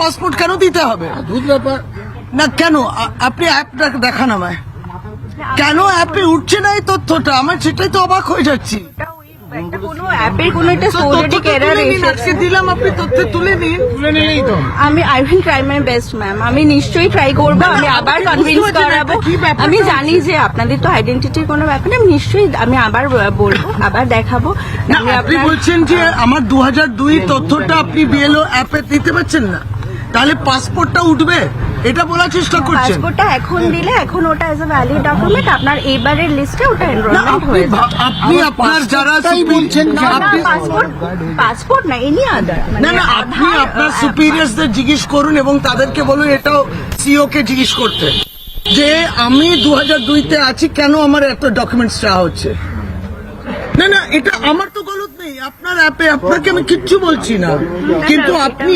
Passport কেন দিতে হবে? না কেন আপনি অ্যাপটা দেখান আমায়, কেন অ্যাপে উঠছে না এই তথ্যটা? আমার সেটাই তো অবাক হয়ে যাচ্ছি। দিলাম আপনি তথ্য তুলে নিলেই তো। I will try my best ma'am, আমি নিশ্চয়ই ট্রাই করবো, আমি আবার কনভিন্স করাবো। আমি জানি যে আপনাদের তো আইডেন্টিটির কোনো ব্যাপার নেই, নিশ্চয়ই আমি আবার বলবো, আবার দেখাবো। আপনি বলছেন যে আমার 2002 তথ্যটা আপনি বিএলও অ্যাপে দিতে পারছেন না, তাহলে পাসপোর্টটা উঠবে এটা বলার চেষ্টা করছেন? পাসপোর্টটা এখন দিলে এখন ওটা এজ এ ভ্যালিড ডকুমেন্ট আপনার এবারের লিস্টে ওটা এনরোলমেন্ট হয়ে যাবে। আপনি আপনার যারা বলছেন পাসপোর্ট না এনি আদার, না না আপনি আপনার সুপিরিয়ার্সদের জিজ্ঞেস করুন এবং তাদেরকে বলুন এটাও সিও কে জিজ্ঞেস করতে যে আমি 2002-তে আছি, কেন আমার এত ডকুমেন্টস চাওয়া হচ্ছে। না না এটা আমার তো গলত নেই, আপনার অ্যাপে আপনাকে আমি কিচ্ছু বলছি না, কিন্তু আপনি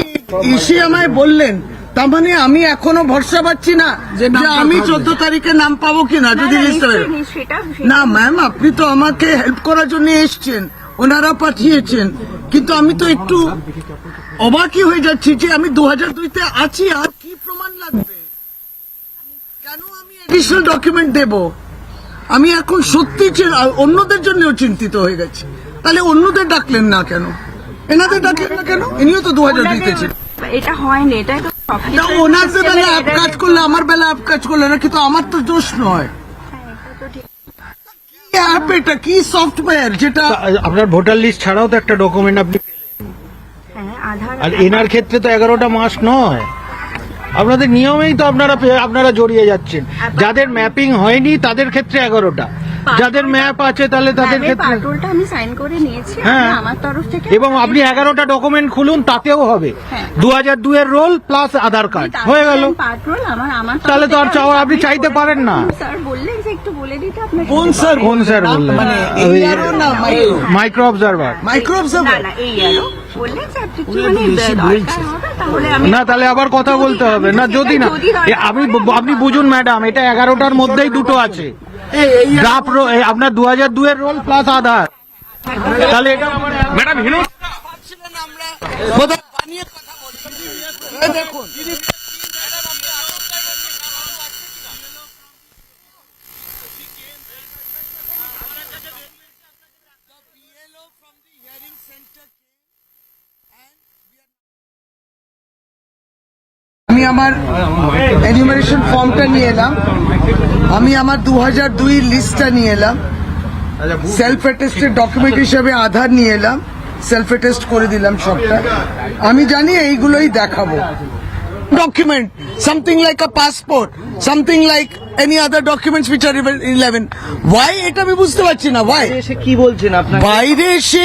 এসে আমায় বললেন, তার মানে আমি এখনো ভরসা পাচ্ছি না যে আমি 14 তারিখে নাম পাবো কিনা যদি লিস্টে। না ম্যাম আপনি তো আমাকে হেল্প করার জন্য এসছেন, ওনারা পাঠিয়েছেন, কিন্তু আমি তো একটু অবাকই হয়ে যাচ্ছি যে আমি 2002-তে আছি, আর কি প্রমাণ লাগবে, কেন আমি এডিশনাল ডকুমেন্ট দেব? আমি এখন সত্যি অন্যদের জন্যও চিন্তিত হয়ে গেছি। তাহলে অন্যদের ডাকলেন না কেন, এনাদের ডাকলেন না কেন? ইনিও তো 2002-তে ছিলেন। এটা হয়নি, এটা ওনাদের বেলা অ্যাপ কাজ করলে আমার বেলা অ্যাপ কাজ করলে না, কিন্তু আমার তো দোষ নয়। অ্যাপ এটা কি সফটওয়্যার যেটা আপনার ভোটার লিস্ট ছাড়াও তো একটা ডকুমেন্ট আপনি, আর এনার ক্ষেত্রে তো 11টা মাস নয়, আপনাদের নিয়মেই তো আপনারা জড়িয়ে যাচ্ছেন। যাদের ম্যাপিং হয়নি তাদের ক্ষেত্রে 11টা, যাদের ম্যাপ আছে তাহলে তাদের ক্ষেত্রে আমি সাইন করে নিয়েছি আমার তরফ থেকে। এবং আপনি 11টা ডকুমেন্ট খুলুন, তাতেও হবে 2002 এর রোল প্লাস আধার কার্ড হয়ে গেল। তাহলে তো আর চাওয়া আপনি চাইতে পারেন না। স্যার বললেন যে একটু বলে দিতে আপনার কোন স্যার বললেন? মানে মাইক্রো অবজারভার না এই আরো বললেন যে না, তাহলে আবার কথা বলতে হবে না। যদি না আপনি বুঝুন ম্যাডাম, এটা 11টার মধ্যেই দুটো আছে, আপনার 2002 এর রোল প্লাস আধার। তাহলে এটা ম্যাডাম দেখুন আমি আমার এনিউমারেশন ফর্মটা নিয়ে এলাম, আমি আমার 2002 লিস্টটা নিয়ে এলাম, সেলফ অ্যাটেস্টেড ডকুমেন্ট হিসেবে আধার নিয়ে এলাম, সেলফ অ্যাটেস্ট করে দিলাম সবটা। আমি জানি এইগুলোই দেখাবো document, something like a passport, something like any other documents which are 11. Why এটা আমি বুঝতে পারছি না। ওয়াই কি বলছেন আপনার বাইরে এসে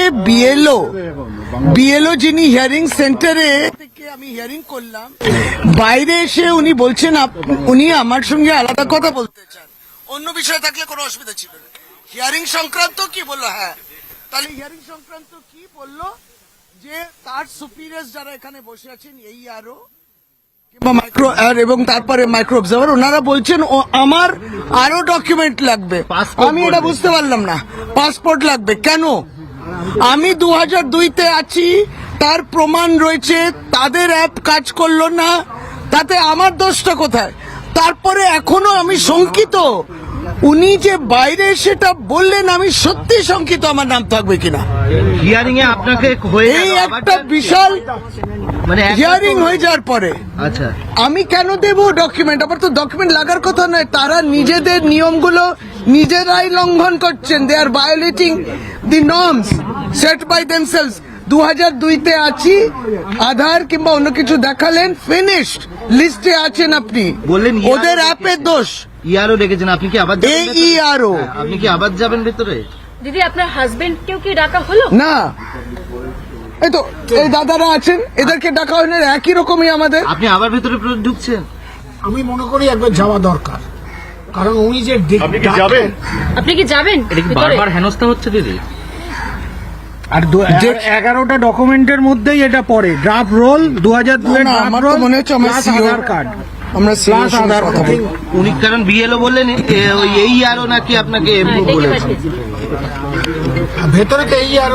বিএলও যিনি হিয়ারিং সেন্টারে থেকে আমি হিয়ারিং করলাম, বাইরে এসে উনি বলছেন উনি আমার সঙ্গে আলাদা কথা বলতে চান, অন্য বিষয় থাকলে কোনো অসুবিধা ছিল না। হিয়ারিং সংক্রান্ত কি বললো? হ্যাঁ, তাহলে হিয়ারিং সংক্রান্ত কি বললো যে তার সুপিরিয়ার্স যারা এখানে বসে আছেন এই আরো কিংবা মাইক্রো এবং তারপরে মাইক্রো অবজার্ভার, ওনারা বলছেন আমার আরো ডকুমেন্ট লাগবে। আমি এটা বুঝতে পারলাম না, পাসপোর্ট লাগবে কেন? আমি 2002-তে আছি, তার প্রমাণ রয়েছে, তাদের অ্যাপ কাজ করলো না, তাতে আমার দোষটা কোথায়? তারপরে এখনো আমি শঙ্কিত, উনি যে বাইরে সেটা বললেন, আমি সত্যি শঙ্কিত আমার নাম থাকবে কিনা। হিয়ারিং এ আপনাকে এই একটা বিশাল মানে হিয়ারিং হয়ে যাওয়ার পরে আচ্ছা আমি কেন দেব ডকুমেন্ট? আবার তো ডকুমেন্ট লাগার কথা নয়, তারা নিজেদের নিয়মগুলো নিজেরাই লঙ্ঘন করছেন। They are violating the norms set by themselves. 2002-তে আছি, আধার কিংবা অন্য কিছু দেখালেন, ফিনিশড লিস্টে আছেন আপনি, বললেন ওদের অ্যাপের দোষ। ইয়ারও ডেকেছেন, আপনি কি আবার এই ইয়ারও আপনি কি আবার যাবেন ভেতরে? দিদি আপনার হাজবেন্ড কেউ কি ডাকা হলো না? এই তো এই দাদারা আছেন, এদেরকে ডাকা হয় না, একই রকমই আমাদের। আপনি আবার ভেতরে ঢুকছেন? আমি মনে করি একবার যাওয়া দরকার, কারণ উনি যে আপনি কি যাবেন? এটা কি বারবার হেনস্থা হচ্ছে দিদি? আর 11টা ডকুমেন্টের মধ্যেই এটা পড়ে, ড্রাফট রোল 2002 এর আমার তো মনে হচ্ছে আমার আধার কার্ড, আমরা আধার কথা বলি। উনি কারণ বিএলও বললেন এই আরো নাকি আপনাকে বলেছে ভেতরে তো এই আর